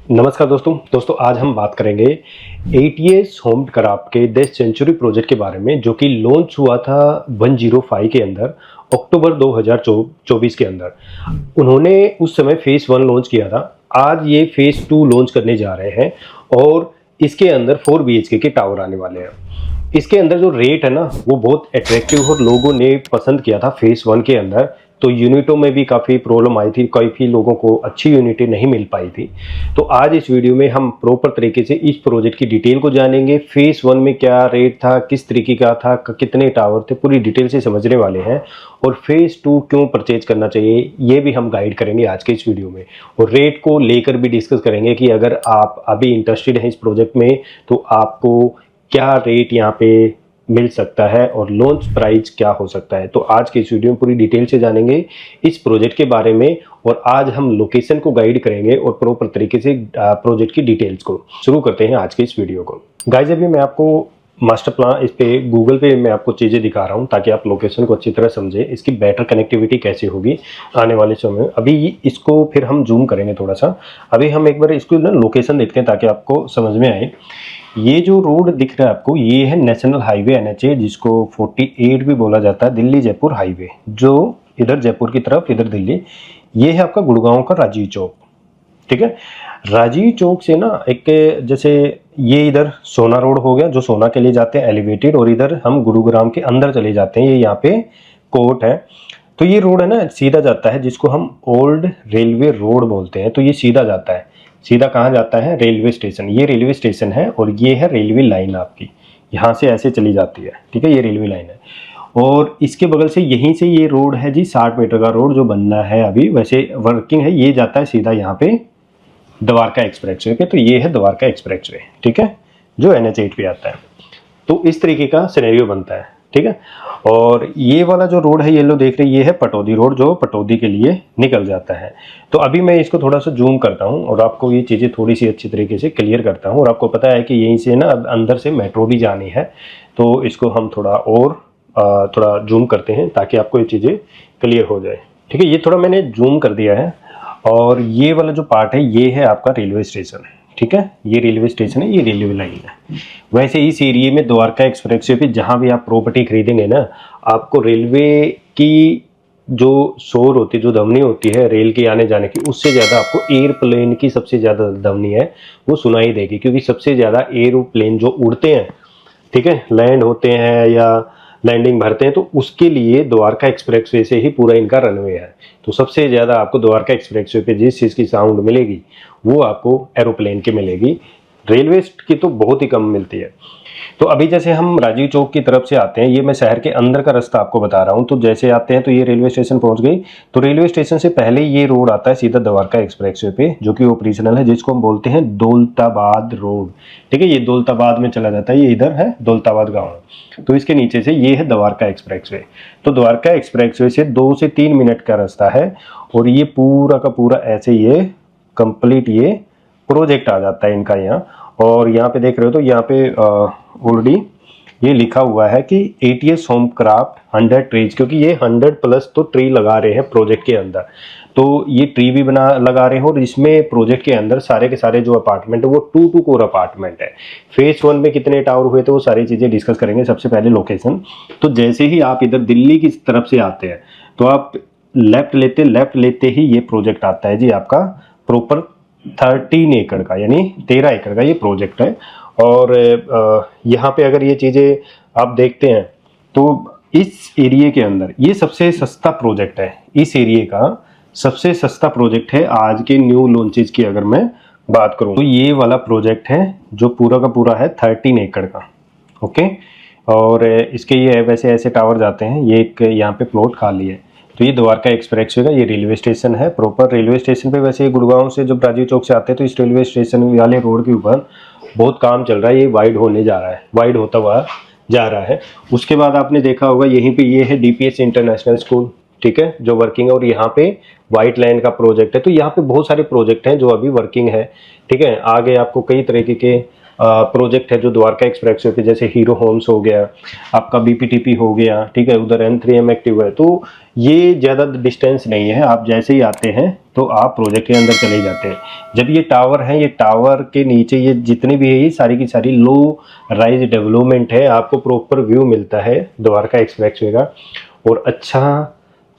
नमस्कार दोस्तों आज हम बात करेंगे एटीएस होमक्राफ्ट के 10 सेंचुरी प्रोजेक्ट के बारे में, जो कि लॉन्च हुआ था 105 के अंदर अक्टूबर 2024 के अंदर। उन्होंने उस समय फेज 1 लॉन्च किया था। आज ये फेज 2 लॉन्च करने जा रहे हैं और इसके अंदर 4 BHK के टावर आने वाले हैं। इसके अंदर जो रेट है ना, वो बहुत अट्रैक्टिव और लोगों ने पसंद किया था फेज 1 के अंदर। तो यूनिटों में भी काफ़ी प्रॉब्लम आई थी, काफ़ी लोगों को अच्छी यूनिटें नहीं मिल पाई थी। तो आज इस वीडियो में हम प्रॉपर तरीके से इस प्रोजेक्ट की डिटेल को जानेंगे। फेज 1 में क्या रेट था, किस तरीके का था, कितने टावर थे, पूरी डिटेल से समझने वाले हैं। और फेज 2 क्यों परचेज करना चाहिए, ये भी हम गाइड करेंगे आज के इस वीडियो में। और रेट को लेकर भी डिस्कस करेंगे कि अगर आप अभी इंटरेस्टेड हैं इस प्रोजेक्ट में तो आपको क्या रेट यहाँ पे मिल सकता है और लॉन्च प्राइस क्या हो सकता है। तो आज के इस वीडियो में पूरी डिटेल से जानेंगे इस प्रोजेक्ट के बारे में। और आज हम लोकेशन को गाइड करेंगे और प्रॉपर तरीके से प्रोजेक्ट की डिटेल्स को शुरू करते हैं आज के इस वीडियो को। गाइस, अभी मैं आपको मास्टर प्लान इस पे गूगल पे मैं आपको चीज़ें दिखा रहा हूँ ताकि आप लोकेशन को अच्छी तरह समझें, इसकी बेटर कनेक्टिविटी कैसे होगी आने वाले समय में। अभी इसको फिर हम जूम करेंगे थोड़ा सा। अभी हम एक बार इसको ना लोकेशन देखते हैं ताकि आपको समझ में आए। ये जो रोड दिख रहा है आपको, ये है नेशनल हाईवे NH, जिसको 48 भी बोला जाता है, दिल्ली जयपुर हाईवे, जो इधर जयपुर की तरफ, इधर दिल्ली। ये है आपका गुड़गांव का राजीव चौक। ठीक है, राजीव चौक से ना एक जैसे ये इधर सोना रोड हो गया, जो सोना के लिए जाते हैं एलिवेटेड, और इधर हम गुरुग्राम के अंदर चले जाते हैं। ये यहाँ पे कोर्ट है। तो ये रोड है ना, सीधा जाता है, जिसको हम ओल्ड रेलवे रोड बोलते हैं। तो ये सीधा जाता है, सीधा कहाँ जाता है, रेलवे स्टेशन। ये रेलवे स्टेशन है और ये है रेलवे लाइन आपकी, यहाँ से ऐसे चली जाती है। ठीक है, ये रेलवे लाइन है। और इसके बगल से यहीं से ये रोड है जी, 60 मीटर का रोड जो बनना है अभी, वैसे वर्किंग है। ये जाता है सीधा यहाँ पे द्वारका एक्सप्रेसवे पे। तो ये है द्वारका एक्सप्रेसवे, ठीक है, जो NH8 पे आता है। तो इस तरीके का सिनेरियो बनता है। ठीक है, और ये वाला जो रोड है, ये लो देख रहे हैं, ये है पटौदी रोड, जो पटौदी के लिए निकल जाता है। तो अभी मैं इसको थोड़ा सा जूम करता हूँ और आपको ये चीज़ें थोड़ी सी अच्छी तरीके से क्लियर करता हूँ। और आपको पता है कि यहीं से ना अंदर से मेट्रो भी जानी है, तो इसको हम थोड़ा जूम करते हैं ताकि आपको ये चीज़ें क्लियर हो जाए। ठीक है, ये थोड़ा मैंने जूम कर दिया है। और ये वाला जो पार्ट है, ये है आपका रेलवे स्टेशन। ठीक है, ये रेलवे स्टेशन है, ये रेलवे लाइन है। वैसे इस एरिया में द्वारका एक्सप्रेसवे पे जहाँ भी आप प्रॉपर्टी खरीदेंगे ना, आपको रेलवे की जो शोर होती है, जो ध्वनि होती है रेल के आने जाने की, उससे ज़्यादा आपको एयरप्लेन की सबसे ज़्यादा ध्वनि है वो सुनाई देगी। क्योंकि सबसे ज़्यादा एरोप्लेन जो उड़ते हैं, ठीक है, लैंड होते हैं या लैंडिंग भरते हैं, तो उसके लिए द्वारका एक्सप्रेसवे से ही पूरा इनका रनवे है। तो सबसे ज़्यादा आपको द्वारका एक्सप्रेसवे पे जिस चीज़ की साउंड मिलेगी वो आपको एरोप्लेन की मिलेगी। रेलवे की तो बहुत ही कम मिलती है। तो अभी जैसे हम राजीव चौक की तरफ से आते हैं, ये मैं शहर के अंदर का रास्ता आपको बता रहा हूँ। तो जैसे आते हैं तो ये रेलवे स्टेशन पहुंच गई। तो रेलवे स्टेशन से पहले ये रोड आता है सीधा द्वारका एक्सप्रेसवे पे, जो कि ऑपरेशनल है, जिसको हम बोलते हैं दौलताबाद रोड। ठीक है, ये दौलताबाद में चला जाता है, ये इधर है दौलताबाद गाँव। तो इसके नीचे से ये है द्वारका एक्सप्रेसवे। तो द्वारका एक्सप्रेसवे से 2 से 3 मिनट का रास्ता है। और ये पूरा का पूरा ऐसे ये कंप्लीट ये प्रोजेक्ट आ जाता है इनका यहाँ। और यहाँ पे देख रहे हो तो यहाँ पे ऑलरेडी ये लिखा हुआ है कि एटीएस होमक्राफ्ट 100 ट्रीज, क्योंकि ये 100+ तो ट्री लगा रहे हैं प्रोजेक्ट के अंदर। तो ये ट्री भी लगा रहे हैं। और इसमें प्रोजेक्ट के अंदर सारे के सारे जो अपार्टमेंट है वो 2 कोर अपार्टमेंट है। फेज 1 में कितने टावर हुए थे वो सारी चीज़ें डिस्कस करेंगे। सबसे पहले लोकेशन। तो जैसे ही आप इधर दिल्ली की तरफ से आते हैं तो आप लेफ्ट लेते ही ये प्रोजेक्ट आता है जी आपका प्रॉपर 13 एकड़ का, यानी 13 एकड़ का ये प्रोजेक्ट है। और यहाँ पे अगर ये चीज़ें आप देखते हैं तो इस एरिया के अंदर ये सबसे सस्ता प्रोजेक्ट है। इस एरिया का सबसे सस्ता प्रोजेक्ट है आज के न्यू लॉन्चेज की अगर मैं बात करूँ तो ये वाला प्रोजेक्ट है, जो पूरा का पूरा है 13 एकड़ का। ओके, और इसके ये वैसे ऐसे टावर जाते हैं। ये एक यहाँ पे प्लॉट खाली है। तो ये द्वारका एक्सप्रेसवे का ये रेलवे स्टेशन है, प्रॉपर रेलवे स्टेशन पे। वैसे गुड़गांव से जब राजीव चौक से आते हैं तो इस रेलवे स्टेशन वाले रोड के ऊपर बहुत काम चल रहा है। ये वाइड होने जा रहा है, वाइड होता हुआ जा रहा है। उसके बाद आपने देखा होगा यहीं पे ये है DPS इंटरनेशनल स्कूल, ठीक है, जो वर्किंग है। और यहाँ पे व्हाइट लाइन का प्रोजेक्ट है। तो यहाँ पे बहुत सारे प्रोजेक्ट हैं जो अभी वर्किंग है। ठीक है, आगे आपको कई तरीके के प्रोजेक्ट है जो द्वारका एक्सप्रेसवे पे, जैसे हीरो होम्स हो गया, आपका बीपीटीपी हो गया, ठीक है, उधर N3M एक्टिव है, तो ये ज़्यादा डिस्टेंस नहीं है। आप जैसे ही आते हैं तो आप प्रोजेक्ट के अंदर चले जाते हैं। जब ये टावर है, ये टावर के नीचे ये जितनी भी है ये सारी की सारी लो राइज डेवलपमेंट है, आपको प्रॉपर व्यू मिलता है द्वारका एक्सप्रेसवे का, और अच्छा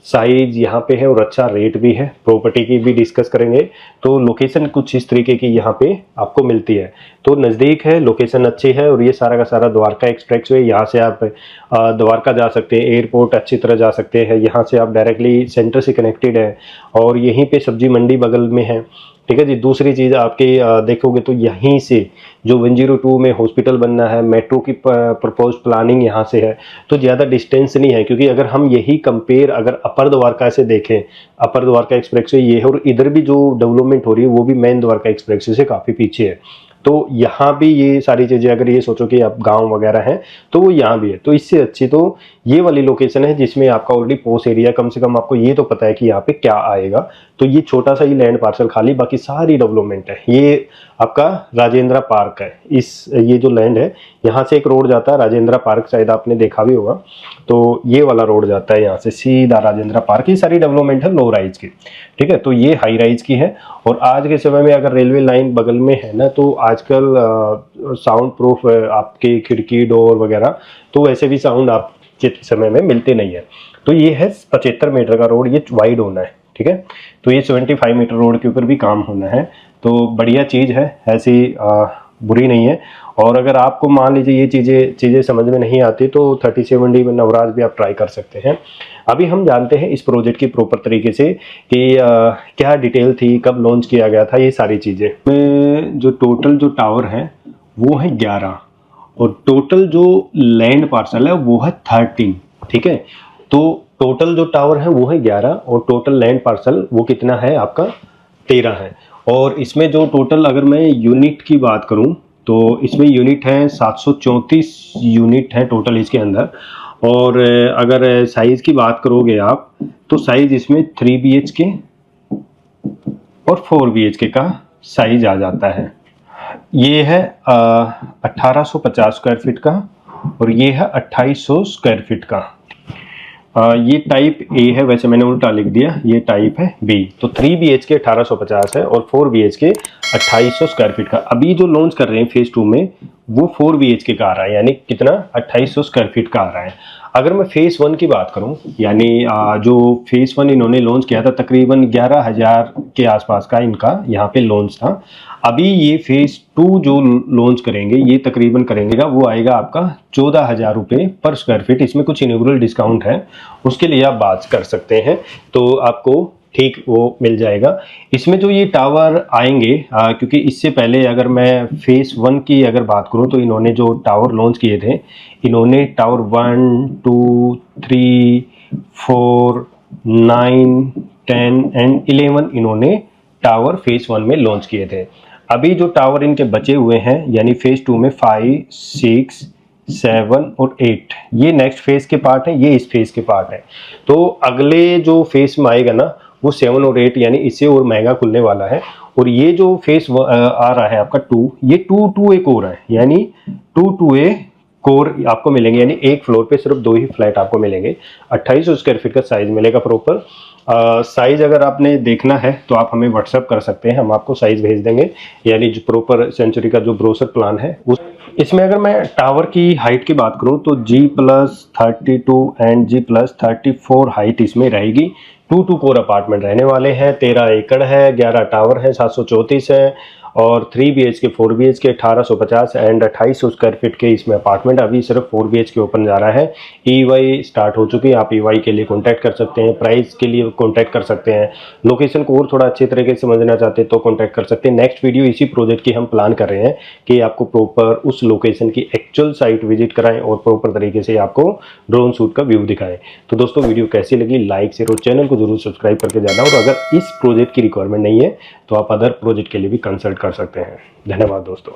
साइज यहाँ पे है और अच्छा रेट भी है। प्रॉपर्टी की भी डिस्कस करेंगे, तो लोकेशन कुछ इस तरीके की यहाँ पे आपको मिलती है। तो नज़दीक है, लोकेशन अच्छी है, और ये सारा का सारा द्वारका एक्सप्रेसवे, यहाँ से आप द्वारका जा सकते हैं, एयरपोर्ट अच्छी तरह जा सकते हैं, यहाँ से आप डायरेक्टली सेंटर से कनेक्टेड है, और यहीं पे सब्जी मंडी बगल में है, ठीक है जी। दूसरी चीज़ आपके देखोगे तो यहीं से जो 102 में हॉस्पिटल बनना है, मेट्रो की प्रपोज प्लानिंग यहाँ से है, तो ज़्यादा डिस्टेंस नहीं है। क्योंकि अगर हम यही कंपेयर अगर अपर द्वारका से देखें, अपर द्वारका एक्सप्रेसवे ये है, और इधर भी जो डेवलपमेंट हो रही है वो भी मेन द्वारका एक्सप्रेसवे से काफ़ी पीछे है। तो यहाँ भी ये सारी चीज़ें, अगर ये सोचो कि आप गांव वगैरह हैं तो वो यहाँ भी है, तो इससे अच्छी तो ये वाली लोकेशन है जिसमें आपका ऑलरेडी पोस्ट एरिया, कम से कम आपको ये तो पता है कि यहाँ पे क्या आएगा। तो ये छोटा सा ही लैंड पार्सल खाली, बाकी सारी डेवलपमेंट है। ये आपका राजेंद्रा पार्क है, ये जो लैंड है यहाँ से एक रोड जाता है राजेंद्रा पार्क, शायद आपने देखा भी होगा। तो ये वाला रोड जाता है यहाँ से सीधा राजेंद्रा पार्क। ये सारी डेवलपमेंट है लो राइज की, ठीक है। तो ये हाई राइज की है, और आज के समय में अगर रेलवे लाइन बगल में है ना, तो आजकल साउंड प्रूफ आपके खिड़की डोर वगैरह, तो वैसे भी साउंड आप के समय में मिलते नहीं है। तो ये है 75 मीटर का रोड, ये वाइड होना है, ठीक है। तो ये 75 मीटर रोड के ऊपर भी काम होना है, तो बढ़िया चीज़ है, ऐसी बुरी नहीं है। और अगर आपको मान लीजिए ये चीज़ें समझ में नहीं आती तो 37D में नवराज भी आप ट्राई कर सकते हैं। अभी हम जानते हैं इस प्रोजेक्ट की प्रॉपर तरीके से कि क्या डिटेल थी, कब लॉन्च किया गया था, ये सारी चीज़ें। जो टोटल जो टावर है वो है 11, और टोटल जो लैंड पार्सल है वो है 13, ठीक है। तो टोटल जो टावर है वो है 11, और टोटल लैंड पार्सल वो कितना है आपका 13 है। और इसमें जो टोटल अगर मैं यूनिट की बात करूं तो इसमें यूनिट है 734 यूनिट है टोटल इसके अंदर। और अगर साइज़ की बात करोगे आप तो साइज़ इसमें 3 BHK और 4 BHK का साइज आ जाता है। ये है 1850 स्क्वायर फीट का, और ये है 2800 स्क्वायर फीट का। ये टाइप ए है, वैसे मैंने उल्टा लिख दिया, ये टाइप है बी। तो 3 BHK 1850 है, और 4 BHK 2800 स्क्वायर फीट का। अभी जो लॉन्च कर रहे हैं फेज 2 में वो 4 BHK का आ रहा है, यानी कितना 2800 स्क्वायर फीट का आ रहा है। अगर मैं फेज 1 की बात करूं, यानी जो फेज 1 इन्होंने लॉन्च किया था तकरीबन 11,000 के आसपास का इनका यहाँ पे लॉन्च था। अभी ये फेज 2 जो लॉन्च करेंगे ये तकरीबन करेंगे वो आएगा आपका 14,000 रुपये पर स्क्वायर फीट। इसमें कुछ इनॉग्रेल डिस्काउंट है, उसके लिए आप बात कर सकते हैं, तो आपको ठीक वो मिल जाएगा। इसमें जो ये टावर आएंगे, क्योंकि इससे पहले अगर मैं फेज 1 की अगर बात करूं तो इन्होंने जो टावर लॉन्च किए थे, इन्होंने टावर 1, 2, 3, 4, 9, 10 एंड 11 इन्होंने टावर फेज 1 में लॉन्च किए थे। अभी जो टावर इनके बचे हुए हैं यानी फेज 2 में 5, 6, 7 और 8 ये नेक्स्ट फेज के पार्ट है, ये इस फेज के पार्ट है। तो अगले जो फेज में आएगा ना वो 7 और 8 यानी इससे और महंगा खुलने वाला है। और ये जो फेज आ रहा है आपका 2, ये 2 एक और है, यानी 2 कोर आपको मिलेंगे, यानी एक फ्लोर पे सिर्फ 2 ही फ्लैट आपको मिलेंगे। 2800 स्क्वायर फीट का साइज मिलेगा प्रॉपर। साइज अगर आपने देखना है तो आप हमें व्हाट्सएप कर सकते हैं, हम आपको साइज भेज देंगे, यानी जो प्रॉपर सेंचुरी का जो ब्रोशर प्लान है उस। इसमें अगर मैं टावर की हाइट की बात करूं तो G+32 एंड G+34 हाइट इसमें रहेगी। 2 कोर अपार्टमेंट रहने वाले हैं, 13 एकड़ है, 11 टावर है, 734 है, और 3 BHK 4 BHK 1850 and 2800 square feet के इसमें अपार्टमेंट। अभी सिर्फ 4 BHK ओपन जा रहा है। EY स्टार्ट हो चुकी है, आप EY के लिए कॉन्टैक्ट कर सकते हैं, प्राइस के लिए कॉन्टैक्ट कर सकते हैं, लोकेशन को और थोड़ा अच्छे तरीके से समझना चाहते हैं तो कॉन्टैक्ट कर सकते हैं। नेक्स्ट वीडियो इसी प्रोजेक्ट की हम प्लान कर रहे हैं कि आपको प्रॉपर उस लोकेशन की एक्चुअल साइट विजिट कराएं और प्रॉपर तरीके से आपको ड्रोन शूट का व्यू दिखाएं। तो दोस्तों वीडियो कैसी लगी, लाइक शेयर और चैनल को जरूर सब्सक्राइब करके जाना। और अगर इस प्रोजेक्ट की रिक्वायरमेंट नहीं है तो आप अदर प्रोजेक्ट के लिए भी कंसल्ट कर सकते हैं। धन्यवाद दोस्तों।